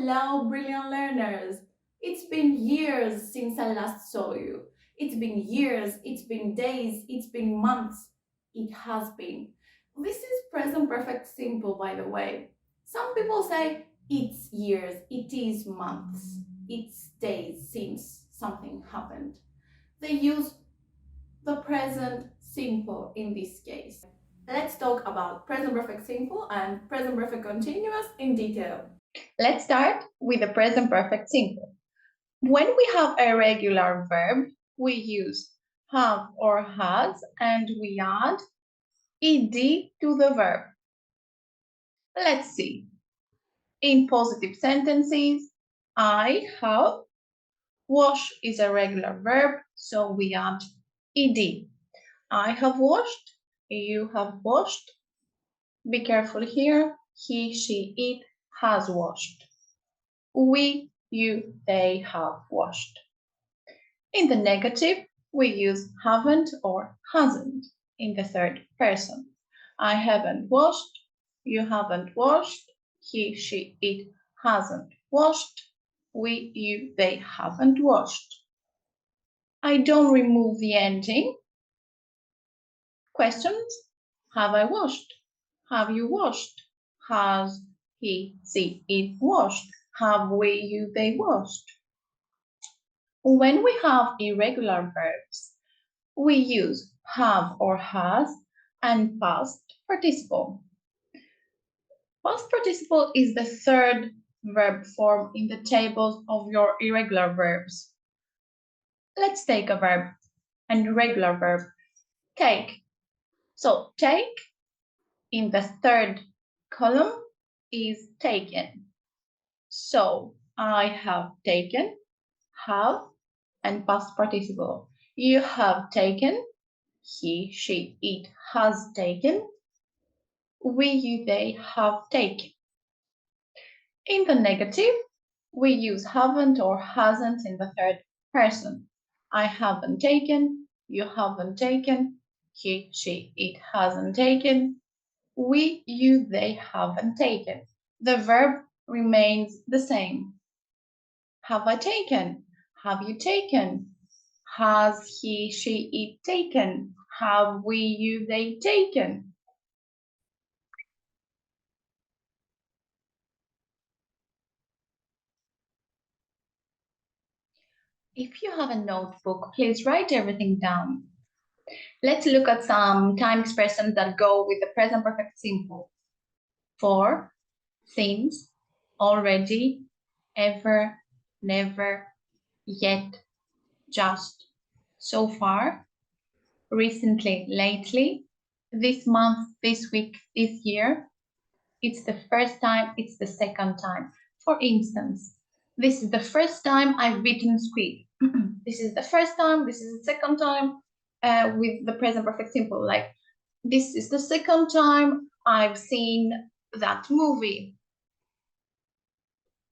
Hello, brilliant learners! It's been years since I last saw you. It's been years, it's been days, it's been months. It has been. This is present perfect simple, by the way. Some people say it's years, it is months, it's days since something happened. They use the present simple in this case. Let's talk about present perfect simple and present perfect continuous in detail. Let's start with the present perfect simple. When we have a regular verb, we use have or has and we add ed to the verb. Let's see. In positive sentences, I have. Wash is a regular verb, so we add ed. I have washed, you have washed. Be careful here. He, she, it has washed. We, you, they have washed. In the negative, we use haven't or hasn't in the third person. I haven't washed, you haven't washed, he, she, it hasn't washed, we, you, they haven't washed. I don't remove the ending. Questions? Have I washed? Have you washed? Has he, she, it washed? Have we, you, they washed? When we have irregular verbs, we use have or has and past participle. Past participle is the third verb form in the tables of your irregular verbs. Let's take a verb, an irregular verb, take. So take in the third column is taken. So I have taken, have, and past participle. You have taken, he, she, it has taken, we, you, they have taken. In the negative, we use haven't or hasn't in the third person. I haven't taken, you haven't taken, he, she, it hasn't taken, we, you, they haven't taken. The verb remains the same. Have I taken? Have you taken? Has he, she, it taken? Have we, you, they taken? If you have a notebook, please write everything down. Let's look at some time expressions that go with the present perfect simple. For, since, already, ever, never, yet, just, so far, recently, lately, this month, this week, this year. It's the first time, it's the second time. For instance, this is the first time I've eaten squid. This is the first time, this is the second time with the present perfect simple. Like, this is the second time I've seen that movie.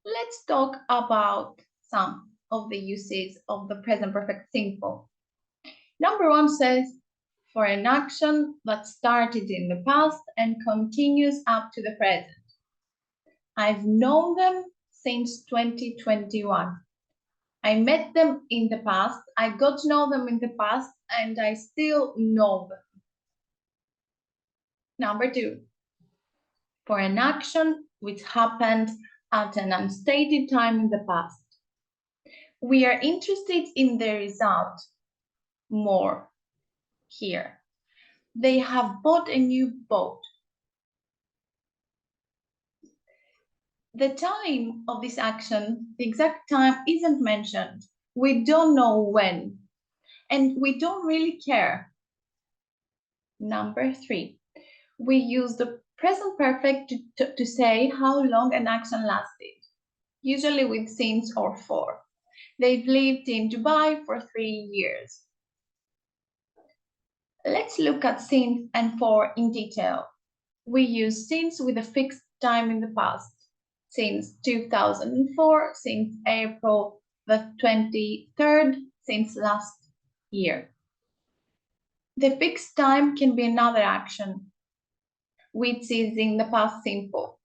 Let's talk about some of the uses of the present perfect simple. Number one says, for an action that started in the past and continues up to the present. I've known them since 2021. I met them in the past, I got to know them in the past, and I still know them. Number two, for an action which happened at an unstated time in the past. We are interested in the result more here. They have bought a new boat. The time of this action, the exact time isn't mentioned. We don't know when, and we don't really care. Number three, we use the present perfect to say how long an action lasted, usually with since or for. They've lived in Dubai for 3 years. Let's look at since and for in detail. We use since with a fixed time in the past. Since 2004, since April the 23rd, since last year. The fixed time can be another action, which is in the past simple.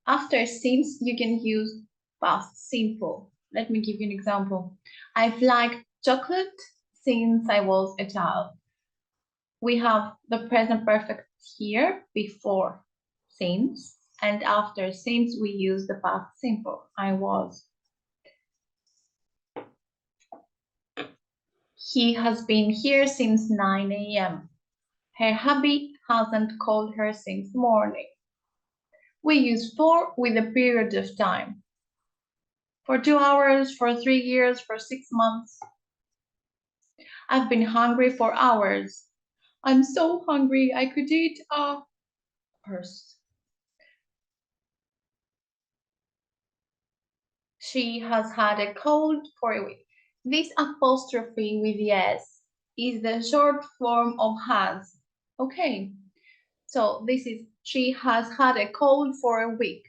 After since, you can use past simple. Let me give you an example. I've liked chocolate since I was a child. We have the present perfect here before since, and after since we use the past simple. I was. He has been here since 9 a.m. Her hubby hasn't called her since morning. We use for with a period of time. For 2 hours, for 3 years, for 6 months. I've been hungry for hours. I'm so hungry I could eat a horse. She has had a cold for a week. This apostrophe with yes is the short form of has. Okay, so this is she has had a cold for a week.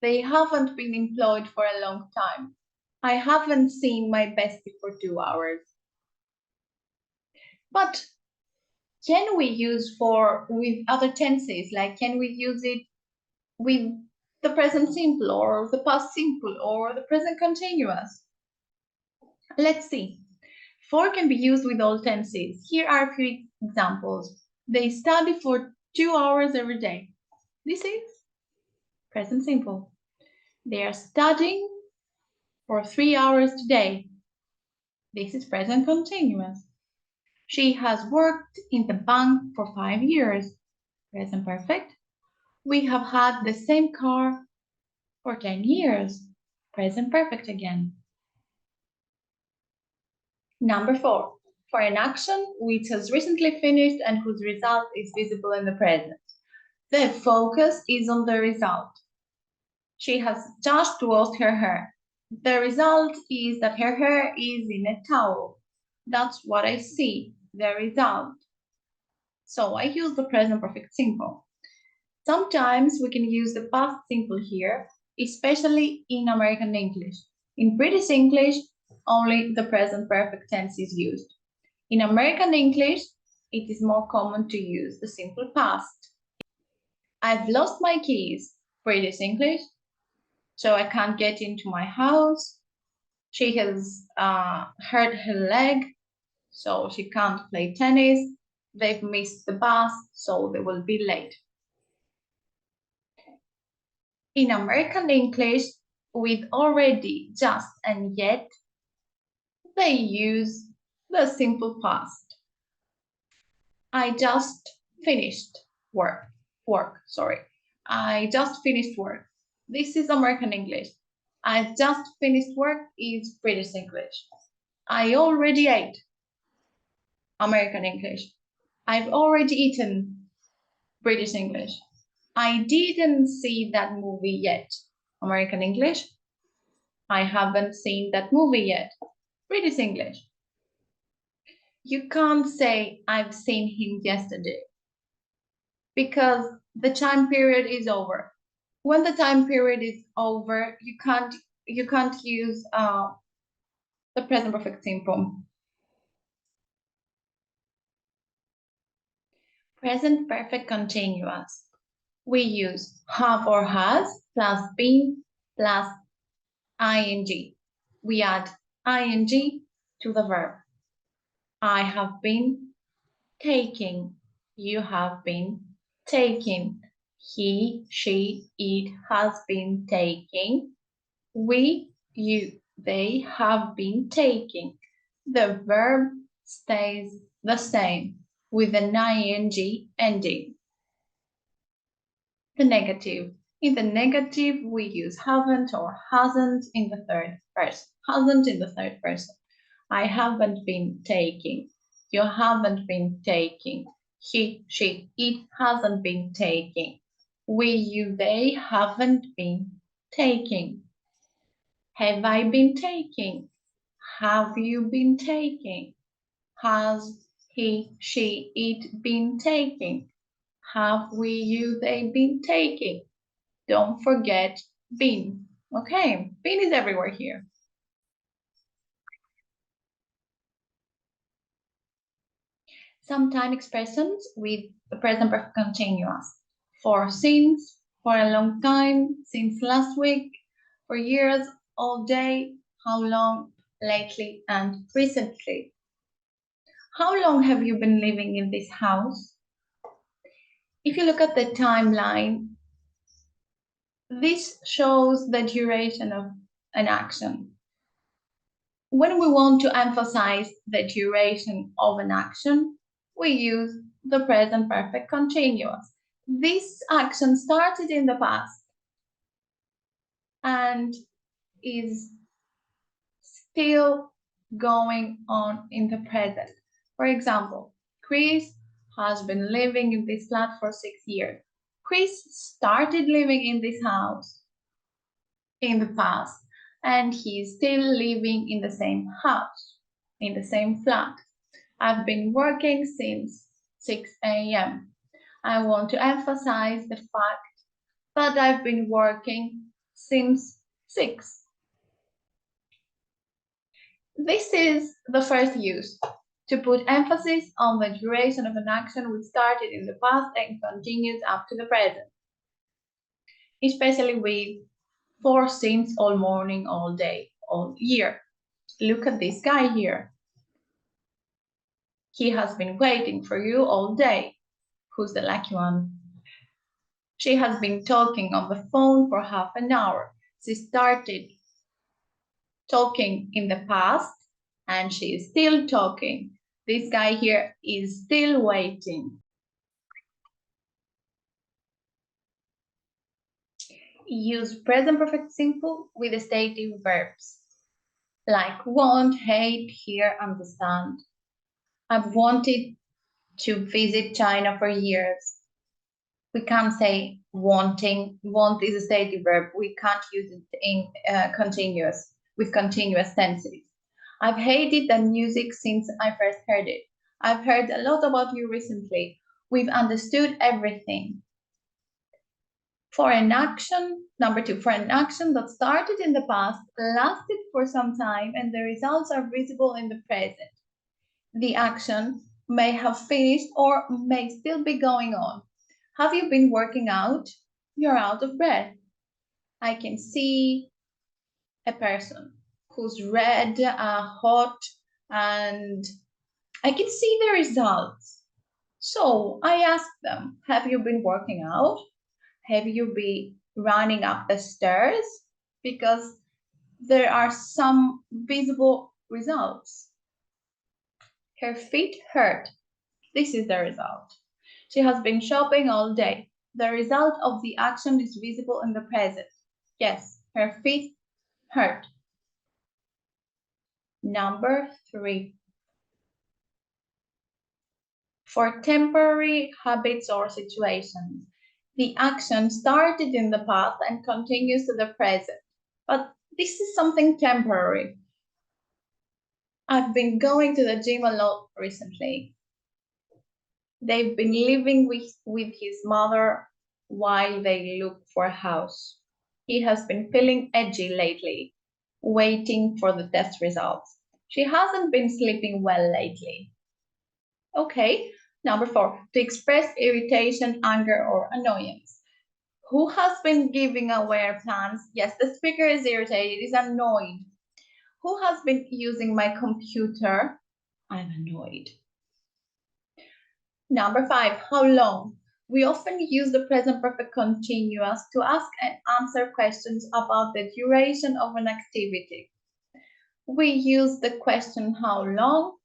They haven't been employed for a long time. I haven't seen my bestie for 2 hours. But can we use for with other tenses? Like, can we use it with the present simple or the past simple or the present continuous? Let's see. For can be used with all tenses. Here are a few examples. They study for 2 hours every day. This is present simple. They are studying for 3 hours today. This is present continuous. She has worked in the bank for 5 years. Present perfect. We have had the same car for 10 years. Present perfect again. Number 4. For an action which has recently finished and whose result is visible in the present. The focus is on the result. She has just washed her hair. The result is that her hair is in a towel. That's what I see, the result. So I use the present perfect simple. Sometimes we can use the past simple here, especially in American English. In British English, only the present perfect tense is used. In American English, it is more common to use the simple past. I've lost my keys. British English, so I can't get into my house. She has hurt her leg, so she can't play tennis. They've missed the bus, so they will be late. In American English, with already, just, and yet, they use the simple past. I just finished work. I just finished work. This is American English. I just finished work is British English. I already ate. American English. I've already eaten. British English. I didn't see that movie yet. American English. I haven't seen that movie yet. British English. You can't say I've seen him yesterday because the time period is over. When the time period is over, you can't use the present perfect simple. Present perfect continuous. We use have or has plus been plus ing. We add ing to the verb. I have been taking. You have been taking. He, she, it has been taking. We, you, they have been taking. The verb stays the same with an ing ending. The negative. In the negative, we use haven't or hasn't in the third person. Hasn't in the third person. I haven't been taking. You haven't been taking. He, she, it hasn't been taking. We, you, they haven't been taking. Have I been taking? Have you been taking? Has he, she, it been taking? Have we, you, they been taking? Don't forget been. Okay, been is everywhere here. Some time expressions with the present perfect continuous. For since, for a long time, since last week, For years, all day, how long, lately, and recently. How long have you been living in this house? If you look at the timeline, this shows the duration of an action. When we want to emphasize the duration of an action, we use the present perfect continuous. This action started in the past and is still going on in the present. For example, Chris has been living in this flat for 6 years. Chris started living in this house in the past, and he's still living in the same house, in the same flat. I've been working since 6 a.m. I want to emphasize the fact that I've been working since 6. This is the first use, to put emphasis on the duration of an action which started in the past and continues up to the present, especially with for since, all morning, all day, all year. Look at this guy here. He has been waiting for you all day. Who's the lucky one? She has been talking on the phone for half an hour. She started talking in the past and she is still talking. This guy here is still waiting. Use present perfect simple with stative verbs like want, hate, hear, understand. I've wanted to visit China for years. We can't say wanting. Want is a stative verb. We can't use it in with continuous tenses. I've hated the music since I first heard it. I've heard a lot about you recently. We've understood everything. For an action, number 2, for an action that started in the past, lasted for some time, and the results are visible in the present. The action may have finished or may still be going on. Have you been working out? You're out of breath. I can see a person who's red, hot, and I can see the results. So I asked them, have you been working out? Have you been running up the stairs? Because there are some visible results. Her feet hurt. This is the result. She has been shopping all day. The result of the action is visible in the present. Yes, her feet hurt. Number 3. For temporary habits or situations, the action started in the past and continues to the present. But this is something temporary. I've been going to the gym a lot recently. They've been living with his mother while they look for a house. He has been feeling edgy lately, waiting for the test results. She hasn't been sleeping well lately. Okay, number 4, to express irritation, anger, or annoyance. Who has been giving away our plans? Yes, the speaker is irritated, is annoyed. Who has been using my computer? I'm annoyed. Number 5, how long? We often use the present perfect continuous to ask and answer questions about the duration of an activity. We use the question how long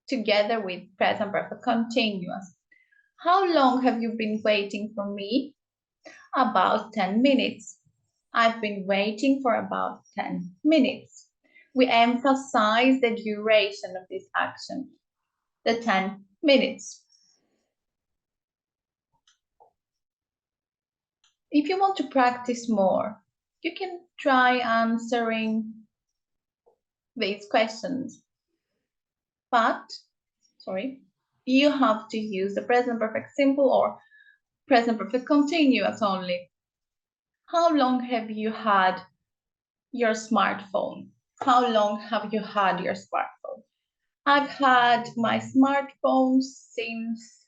together with present perfect continuous. How long have you been waiting for me? About 10 minutes. I've been waiting for about 10 minutes. We emphasize the duration of this action, the 10 minutes. If you want to practice more, you can try answering these questions. But, you have to use the present perfect simple or present perfect continuous only. How long have you had your smartphone? How long have you had your smartphone? I've had my smartphone since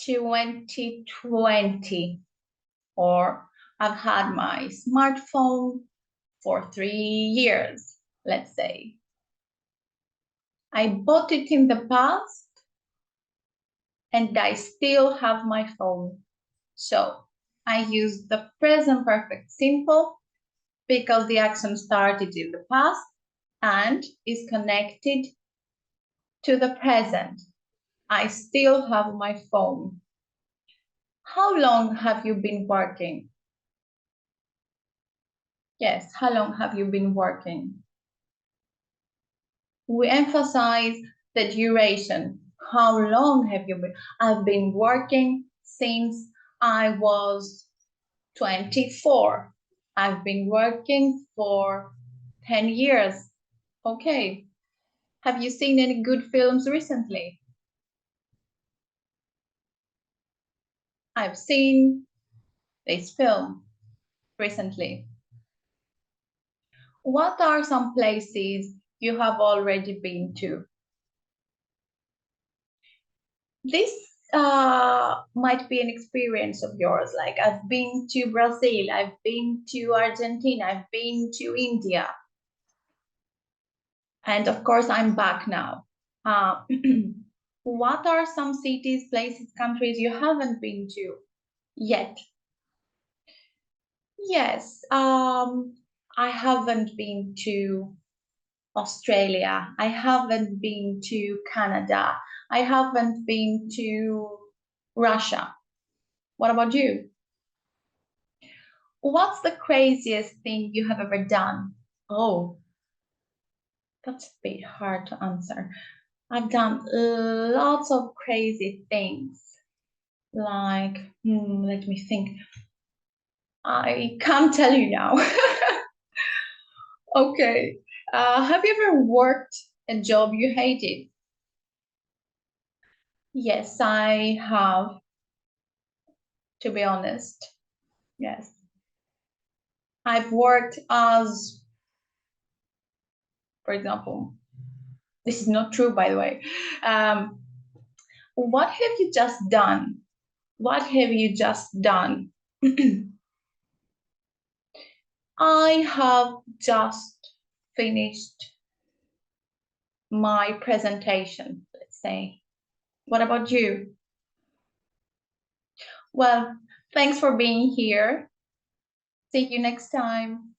2020, or I've had my smartphone for 3 years, let's say. I bought it in the past and I still have my phone. So I use the present perfect simple because the action started in the past and is connected to the present. I still have my phone. How long have you been working? Yes, how long have you been working? We emphasize the duration. How long have you been? I've been working since I was 24. I've been working for 10 years. Okay. Have you seen any good films recently? I've seen this film recently. What are some places you have already been to? This might be an experience of yours. Like, I've been to Brazil, I've been to Argentina, I've been to India. And of course, I'm back now. What are some cities, places, countries you haven't been to yet? Yes, I haven't been to Australia. I haven't been to Canada. I haven't been to Russia. What about you? What's the craziest thing you have ever done? Oh, that's a bit hard to answer. I've done lots of crazy things. Like, let me think. I can't tell you now. Okay. Have you ever worked a job you hated? Yes, I have, to be honest. Yes. I've worked as, for example, this is not true, by the way. What have you just done? What have you just done? I have just finished my presentation, let's say. What about you? Well, thanks for being here. See you next time.